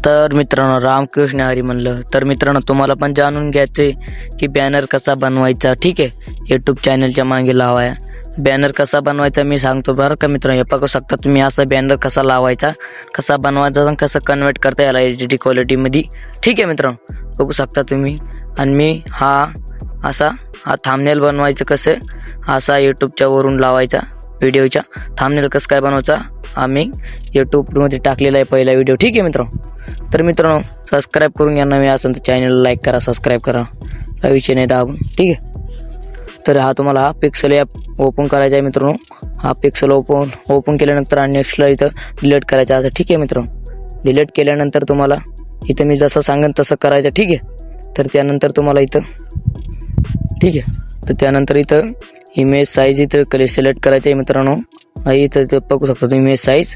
तर मित्रांनो, रामकृष्ण हरी म्हणलं तर मित्रांनो, तुम्हाला पण जाणून घ्यायचे की बॅनर कसा बनवायचा. ठीक आहे, यूट्यूब चॅनलच्या मागे लावाय बॅनर कसा बनवायचा मी सांगतो बरं का मित्रांनो. हे बघू शकता तुम्ही, असा बॅनर कसा लावायचा, कसा बनवायचा आणि कसं कन्वर्ट करता याला HD क्वालिटीमध्ये. ठीक आहे मित्रांनो, बघू शकता तुम्ही. आणि मी हा थंबनेल बनवायचं कसं, असा यूट्यूबच्या वरून लावायचा व्हिडिओच्या. थंबनेल कसं काय बनवायचा आम्ही यूट्यूबमध्ये टाकलेला आहे पहिला व्हिडिओ. ठीक आहे मित्रांनो. तर मित्रांनो, सबस्क्राईब करून घ्या. नवीन असेल तर चॅनलला लाईक करा, सबस्क्राईब करा, काही विषय नाही दाबून. ठीक आहे. तर हा तुम्हाला पिक्सल ॲप ओपन करायचा आहे मित्रांनो. हा पिक्सल ओपन केल्यानंतर आणि नेक्स्टला इथं डिलीट करायचा आहे. ठीक आहे मित्रांनो. डिलीट केल्यानंतर तुम्हाला इथं मी जसं सांगेन तसं करायचं. ठीक आहे. तर त्यानंतर तुम्हाला इथं, ठीक आहे, तर त्यानंतर इथं इमेज साईज इथं सिलेक्ट करायचं आहे मित्रांनो. इथं बघू शकता तुम्ही इमेज साईज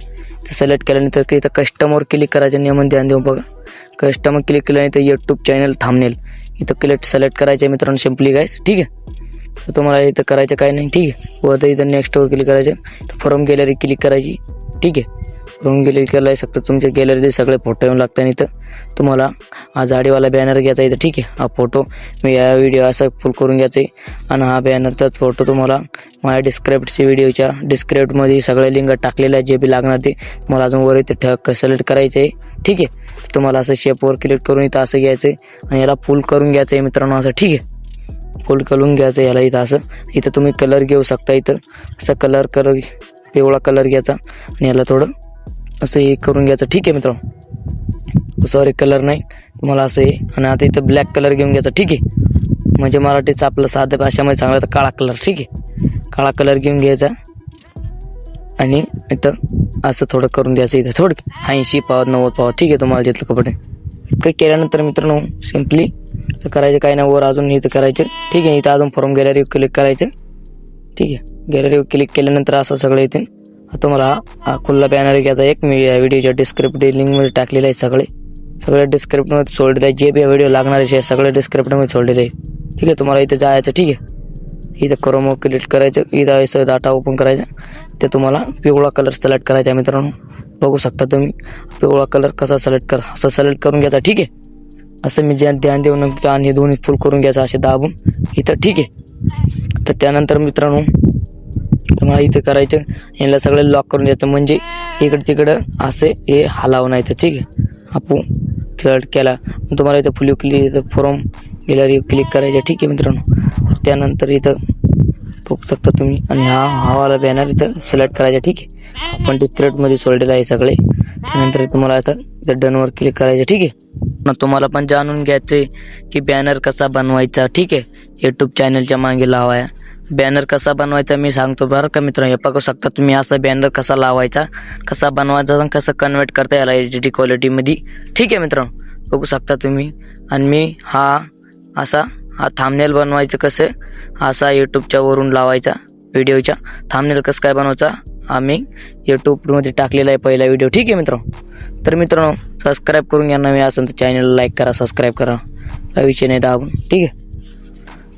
सिलेक्ट केल्यानंतर इथं कस्टमर क्लिक करायचं. नियमन ध्यान देऊन बघा. कस्टमर क्लिक केल्यानंतर यूट्यूब चॅनल थंबनेल इथं सिलेक्ट करायचं आहे मित्रांनो. सिम्पली गाईस. ठीक आहे. तर तुम्हाला इथं करायचं काय नाही. ठीक आहे. व इथं नेक्स्टवर क्लिक करायचं. फ्रॉम गॅलरी क्लिक करायची. ठीक आहे. फ्रॉम गॅलरी करायला शकता. तुमच्या गॅलरीचे सगळे फोटो येऊन लागतात. इथं तुम्हाला हा जाडीवाला बॅनर घ्यायचा इथं. ठीक आहे. हा फोटो मी या व्हिडिओ असा फुल करून घ्यायचा आहे. आणि हा बॅनरचाच फोटो तुम्हाला माझ्या व्हिडिओच्या डिस्क्रिप्टमध्ये सगळे लिंक टाकलेले आहे. जे बी लागणार ते तुम्हाला अजून वर इथं सिलेक्ट करायचं आहे. ठीक आहे. तुम्हाला असं शेपवर क्लिक करून इथं असं घ्यायचं आहे आणि याला फुल करून घ्यायचं आहे मित्रांनो. असं. ठीक आहे. फुल करून घ्यायचं याला इथं असं. इथं तुम्ही कलर घेऊ शकता. इथं असं पिवळा कलर घ्यायचा आणि याला थोडं असं हे करून घ्यायचं. ठीक आहे मित्रांनो. सॉरी, कलर नाही तुम्हाला असं हे. आणि आता इथं ब्लॅक कलर घेऊन घ्यायचा. ठीक आहे. म्हणजे मराठीचं आपलं साध्या भाषेमध्ये चांगलं तर काळा कलर. ठीक आहे. काळा कलर घेऊन घ्यायचा आणि इथं असं थोडं करून द्यायचं. इथं थोडं 80 पाव 90 पाव. ठीक आहे. तुम्हाला जिथलं कपडे इतकं केल्यानंतर मित्रांनो सिम्पली तर करायचं काय नाही. वर अजून इथं करायचं. ठीक आहे. इथं अजून फ्रॉम गॅलरी क्लिक करायचं. ठीक आहे. गॅलरी क्लिक केल्यानंतर असं सगळं येतील. तुम्हाला हा खुल्ला बॅनर घ्यायचा. एक मी या व्हिडिओच्या डिस्क्रिप्टिव्ह लिंकमध्ये टाकलेलं आहे. सगळे डिस्क्रिप्टमध्ये सोडलेलं आहे. जे बी व्हिडिओ लागणार आहे सगळे डिस्क्रिप्टमध्ये सोडलेलं आहे. ठीक आहे. तुम्हाला इथं जायचं. ठीक आहे. इथं क्रोमो क्लिक करायचं. इथं असं डाटा ओपन करायचा. ते तुम्हाला पिवळा कलर सिलेक्ट करायचा आहे मित्रांनो. बघू शकता तुम्ही पिवळा कलर कसा असं सिलेक्ट करून घ्यायचा. ठीक आहे. असं मी ध्यान देऊन आणि दोन्ही फुल करून घ्यायचं असे दाबून इथं. ठीक आहे. तर त्यानंतर मित्रांनो तुम्हाला इथं करायचं, याला सगळं लॉक करून द्यायचं. म्हणजे इकडं तिकडं असे हे हलावं नाही तर. ठीक आहे. आपण सिलेक्ट केला तुम्हाला इथं फुल क्लिक इथं फ्रॉम गॅलरी क्लिक करायचं. ठीक आहे मित्रांनो. तर त्यानंतर इथं बघू शकता तुम्ही आणि हावाला बॅनर इथं सिलेक्ट करायचा. ठीक आहे. आपण डिस्क्रिप्टमध्ये सोडलेलं आहे सगळे. त्यानंतर तुम्हाला इथं डनवर क्लिक करायचं. ठीक आहे. तुम्हाला पण जाणून घ्यायचे की बॅनर कसा बनवायचा. ठीक आहे, यूट्यूब चॅनलच्या मागे लावाय बॅनर कसा बनवायचा मी सांगतो बरं का मित्रांनो. हे बघू शकता तुम्ही, असा बॅनर कसा लावायचा, कसा बनवायचा आणि कसं कन्वर्ट करता याला HD क्वालिटीमध्ये. ठीक आहे मित्रांनो, बघू शकता तुम्ही. आणि मी हा थंबनेल बनवायचं कसं, असा यूट्यूबच्या वरून लावायचा व्हिडिओच्या. थंबनेल कसं काय बनवायचा आम्ही यूट्यूबमध्ये टाकलेला आहे पहिला व्हिडिओ. ठीक आहे मित्रांनो. तर मित्रांनो, सबस्क्राईब करून घ्या. नवीन असेल तर चॅनलला लाईक करा, सबस्क्राईब करा, काही विषय नाही दाबून. ठीक आहे.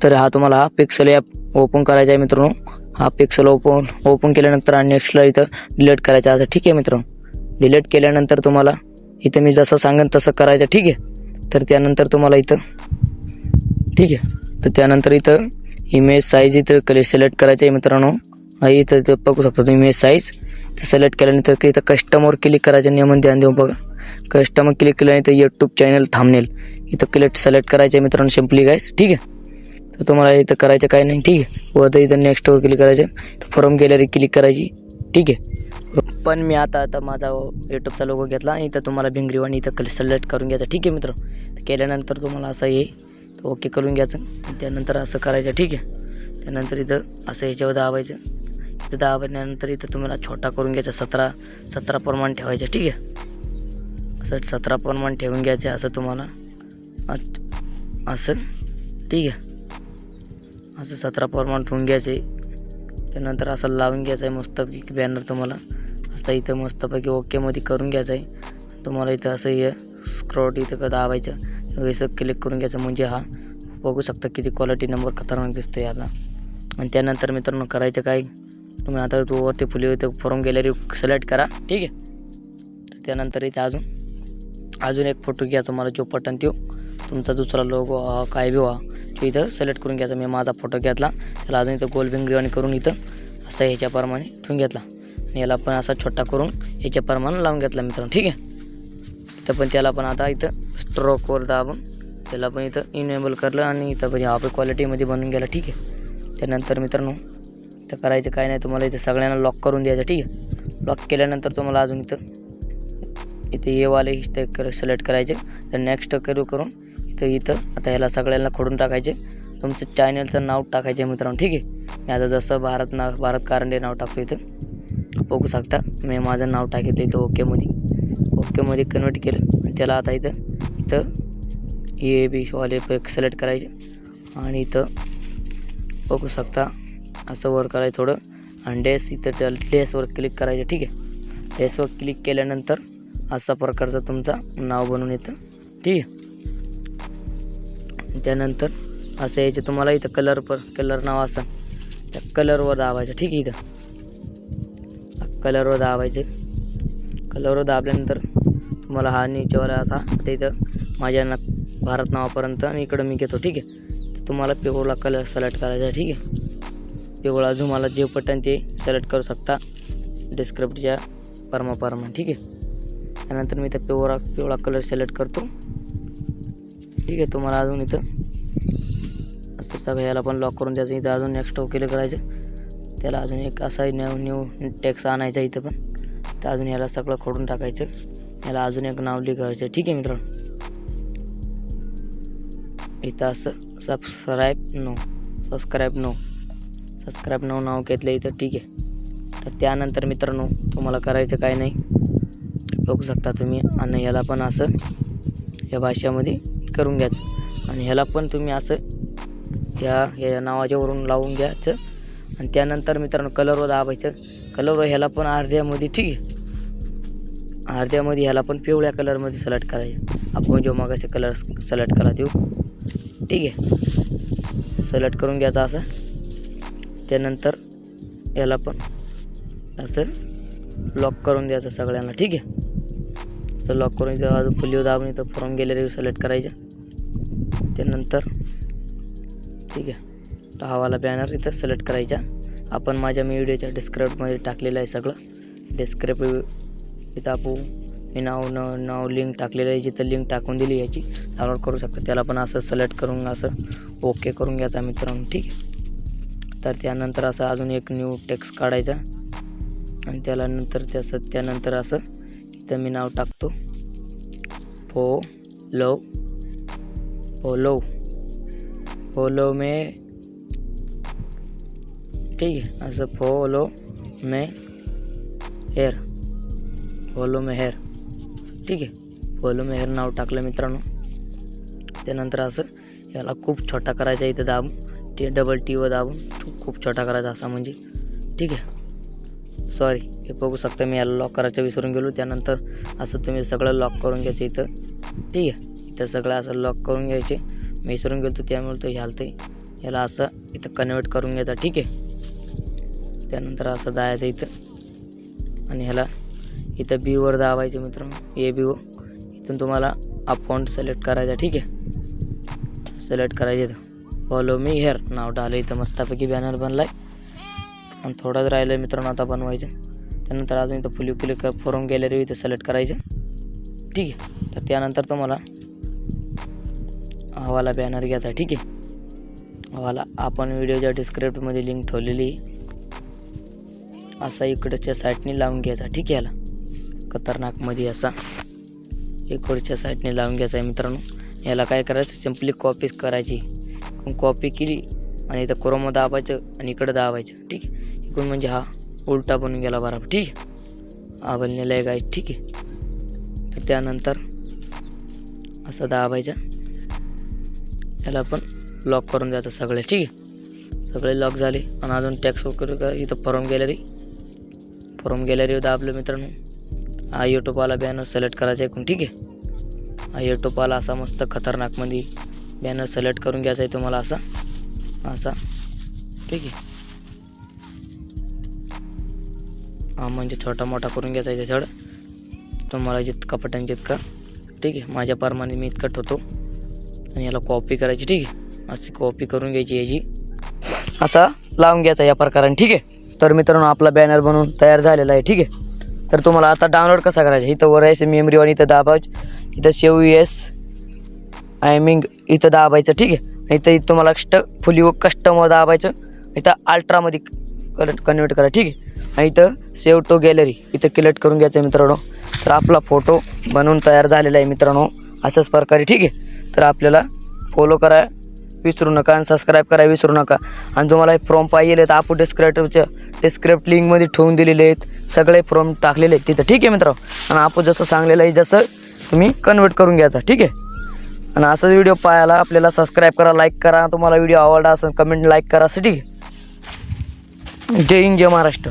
तर हा तुम्हाला पिक्सल ॲप ओपन करायचा आहे मित्रांनो. हा पिक्सल ओपन केल्यानंतर आणि नेक्स्टला इथं डिलीट करायचा आहे. ठीक आहे मित्रांनो. डिलीट केल्यानंतर तुम्हाला इथं मी जसं सांगेन तसं करायचं. ठीक आहे. तर त्यानंतर तुम्हाला इथं, ठीक आहे, तर त्यानंतर इथं इमेज साईज इथं सिलेक्ट करायचं आहे मित्रांनो. इथं बघू शकता तुम्ही इमेज साईज सिलेक्ट केल्यानंतर इथं कस्टमर क्लिक करायचं. नियमन ध्यान देऊन बघा. कस्टमर क्लिक केल्यानंतर यूट्यूब चॅनल थंबनेल इथं सिलेक्ट करायचं आहे मित्रांनो. सिम्पली गाईस. ठीक आहे. तर तुम्हाला इथं करायचं काय नाही. ठीक आहे. व इथं नेक्स्टवर क्लिक करायचं. फ्रॉम गॅलरी क्लिक करायची. ठीक आहे. पण मी आता माझा यूट्यूबचा लोगो घेतला आणि इथं तुम्हाला भिंगरीवाणी इथं सिलेक्ट करून घ्यायचं. ठीक आहे मित्र. केल्यानंतर तुम्हाला असं हे ओके करून घ्यायचं. त्यानंतर असं करायचं. ठीक आहे. त्यानंतर इथं असं याच्यावर दाबायचं. इथं दाबल्यानंतर इथं तुम्हाला छोटा करून घ्यायचा. 17 प्रमाण ठेवायचं. ठीक आहे. असं 17 प्रमाण ठेवून घ्यायचं. असं तुम्हाला असं. ठीक आहे. असं 17 प्रमाण ठेवून घ्यायचे. त्यानंतर असं लावून घ्यायचं आहे मस्तपैकी बॅनर. तुम्हाला असं इथं मस्तपैकी ओकेमध्ये करून घ्यायचं आहे. तुम्हाला इथं असं हे स्क्रॉट इथं दाबायचं. असं क्लिक करून घ्यायचं. म्हणजे हा बघू शकता किती क्वालिटी नंबर खतरनाक दिसतो याचा. आणि त्यानंतर मित्रांनो करायचं काय, तुम्ही आता तो वरती फुली इथं फ्रॉम गॅलरी सिलेक्ट करा. ठीक आहे. त्यानंतर इथं अजून अजून एक फोटो घ्यायचा मला जो पटन तो तुमचा दुसरा लोगो काय बी व्हा तो इथं सिलेक्ट करून घ्यायचा. मी माझा फोटो घेतला त्याला अजून इथं गोल बिंगडी करून इथं असं ह्याच्याप्रमाणे ठेवून घेतला आणि याला पण असा छोटा करून ह्याच्याप्रमाणे लावून घेतला मित्रांनो. ठीक आहे. इथं पण त्याला पण आता इथं स्ट्रोकवर दाबून त्याला पण इथं इनेबल करलं आणि इथं पण ह्या क्वालिटीमध्ये बनवून गेला. ठीक आहे. त्यानंतर मित्रांनो इथं करायचं काय नाही, तुम्हाला इथं सगळ्यांना लॉक करून द्यायचं. ठीक आहे. लॉक केल्यानंतर तुम्हाला अजून इथं हे वाले सिलेक्ट करायचे. तर नेक्स्ट करून इथं आता ह्याला सगळ्यांना खोडून टाकायचे. तुमचं चॅनलचं नाव टाकायचे मित्रांनो. ठीक आहे. मी आता जसं भारत कारंडे नाव टाकतो इथं बघू शकता. मी माझं नाव टाकितलं इथं ओकेमध्ये कन्वर्ट केलं आणि त्याला आता इथं ए बी वाले सिलेक्ट करायचे आणि इथं बघू शकता असं वर करायचं थोडं आणि इथं डेसवर क्लिक करायचं. ठीक आहे. डेसवर क्लिक केल्यानंतर असा प्रकारचं तुमचं नाव बनवून येतं. ठीक आहे. त्यानंतर असं यायचं तुम्हाला इथं कलर नाव असं त्या कलरवर दाबायचं. ठीक आहे. इथं कलरवर दाबायचे. कलरवर दाबल्यानंतर तुम्हाला हा नीचेवाला असा इथं माझ्या भारत नावापर्यंत आणि इकडं मी घेतो. ठीक आहे. तर तुम्हाला पिवळा कलर सिलेक्ट करायचा. ठीक आहे. पिवळा तुम्हाला जे पटन ते सिलेक्ट करू शकता डिस्क्रिप्टच्या परमाप्रमाणे. ठीक आहे. त्यानंतर मी इथं पिवळा कलर सिलेक्ट करतो. ठीक आहे. तुम्हाला अजून इथं असं सगळं याला पण लॉक करून द्यायचं. इथं अजून नेक्स्ट ओके करायचं. त्याला अजून एक असा न्यू टेक्स्ट आणायचा इथं पण. तर अजून याला सगळं खोडून टाकायचं. याला अजून एक नाव लिहायचं. ठीक आहे मित्रांनो. इथं असं सबस्क्राईब नो नाव घेतलं इथं. ठीक आहे. तर त्यानंतर मित्रांनो तुम्हाला करायचं काय नाही बघू शकता तुम्ही आणि ह्याला पण असं या भाषेमध्ये करून घ्यायचं आणि ह्याला पण तुम्ही असं या नावाच्यावरून लावून घ्यायचं आणि त्यानंतर मित्रांनो कलरवर दाबायचं. कलरवर ह्याला पण अर्ध्यामध्ये. ठीक आहे. अर्ध्यामध्ये ह्याला पण पिवळ्या कलरमध्ये सिलेक्ट करायचं. आपण जो मग असे कलर सिलेक्ट करा देऊ. ठीक आहे. सिलेक्ट करून घ्यायचा असं. त्यानंतर याला पण असं लॉक करून द्यायचं सगळ्यांना. ठीक आहे. तर लॉक करून इथं अजून फुलीवर दाबून इथं फ्रॉम गॅलरी सिलेक्ट करायचं. त्यानंतर ठीक आहे. तर हा बॅनर इथं सिलेक्ट करायचा. आपण माझ्या मी व्हिडिओच्या डिस्क्रिप्टमध्ये टाकलेलं आहे सगळं. इथं आपण मी नाव लिंक टाकलेलं आहे. जिथं लिंक टाकून दिली याची डाउनलोड करू शकता. त्याला पण असं सिलेक्ट करून असं ओके करून घ्यायचा मित्रांनो. ठीक आहे. तर त्यानंतर असं अजून एक न्यू टेक्स्ट काढायचा आणि त्यानंतर असं इथं मी नाव टाकतो फॉलो मे. ठीक आहे. असं फॉलो मे हेअर. ठीक आहे. फॉलो मे हेअर नाव टाकलं मित्रांनो. त्यानंतर असं याला खूप छोटा करायचा. इथं दाबून डबल टीवर दाबून खूप छोटा करायचा असा म्हणजे. ठीक आहे. सॉरी हे बघू शकता मी याला लॉक करायचं विसरून गेलो. त्यानंतर असं तुम्ही सगळं लॉक करून घ्यायचं इथं. ठीक आहे. इथं सगळं असं लॉक करून घ्यायचे. मी विसरून गेलो त्यामुळे तो ह्यालतं याला असं इथं कन्वर्ट करून घ्यायचा. ठीक आहे. त्यानंतर असं जायचं इथं आणि ह्याला इथं बीवर दाबायचं मित्रांनो. ए बी ओ इथून तुम्हाला अकाउंट सिलेक्ट करायचा. ठीक आहे. सिलेक्ट करायचं इथं फॉलो मी हेअर नाव टाकलं. इथं मस्तपैकी बॅनर बनला आहे आणि थोडंच राहिलं आहे मित्रांनो आता बनवायचं. त्यानंतर अजून इथं फुली क्लिक फ्रॉम गॅलरी इथं सिलेक्ट करायचं. ठीक आहे. तर त्यानंतर तुम्हाला हा बॅनर घ्यायचा आहे. ठीक आहे. आपण व्हिडिओच्या डिस्क्रिप्टमध्ये लिंक ठेवलेली आहे. असा इकडच्या साईडने लावून घ्यायचा. ठीक आहे. याला खतरनाकमध्ये असा इकडच्या साईडने लावून घ्यायचा आहे मित्रांनो. याला काय करायचं सिम्पली कॉपीच करायची. कॉपी केली आणि इथं क्रोम दाबायचं आणि इकडं दाबायचं. ठीक आहे. इकडून म्हणजे हा उलटा बनून गेला बरोबर. ठीक आहे. हा बनलेला आहे गाईज. ठीक आहे. तर त्यानंतर असं दाबायचं. याला पण लॉक करून द्यायचं सगळे. ठीक आहे. सगळे लॉक झाले आणि अजून टॅक्स वगैरे इथं फ्रॉम गॅलरी दाबलं मित्रांनो. हा यूट्यूबवाला बॅनर सिलेक्ट करायचा एकूण. ठीक आहे. हा यूट्यूबवाला असा मस्त खतरनाकमध्ये बॅनर सिलेक्ट करून घ्यायचा आहे तुम्हाला असा. ठीक आहे. हा म्हणजे छोटा मोठा करून घ्यायचा आहे. त्याच्याकडं तुम्हाला जितका पटन जितका ठीक आहे. माझ्याप्रमाणे मी इतकं ठेवतो आणि याला कॉपी करायची. ठीक आहे, अशी कॉपी करून घ्यायची याची, असा लावून घ्यायचा या प्रकाराने. ठीक आहे. तर मित्रांनो आपला बॅनर बनवून तयार झालेला आहे. ठीक आहे. तर तुम्हाला आता डाउनलोड कसा करायचा, इथं वर यायचं मेमरीवर, इथं दाबायचं, इथं सेव्ह येस आयमिंग इथं दाबायचं. ठीक आहे. इथं तुम्हाला फुली कस्टमवर दाबायचं, इथं अल्ट्रामध्ये कन्वर्ट करा. ठीक आहे. आणि इथं सेव्ह टू गॅलरी इथं क्लिक करून घ्यायचं मित्रांनो. तर आपला फोटो बनवून तयार झालेला आहे मित्रांनो अशाच प्रकारे. ठीक आहे. तर आपल्याला फॉलो करा विसरू नका आणि सबस्क्राईब करा विसरू नका. आणि तुम्हाला फॉर्म पाहिजे तर आपण डिस्क्रिप्ट लिंकमध्ये ठेवून दिलेले आहेत, सगळे फॉर्म टाकलेले आहेत तिथं. ठीक आहे मित्रांनो. आणि आपण जसं सांगलेलं आहे जसं तुम्ही कन्वर्ट करून घ्यायचा. ठीक आहे. आणि असं व्हिडिओ पाहायला आपल्याला सबस्क्राईब करा, लाईक करा. तुम्हाला व्हिडिओ आवडला असेल कमेंट लाईक करा असं. ठीक आहे. जय हिंद जय महाराष्ट्र.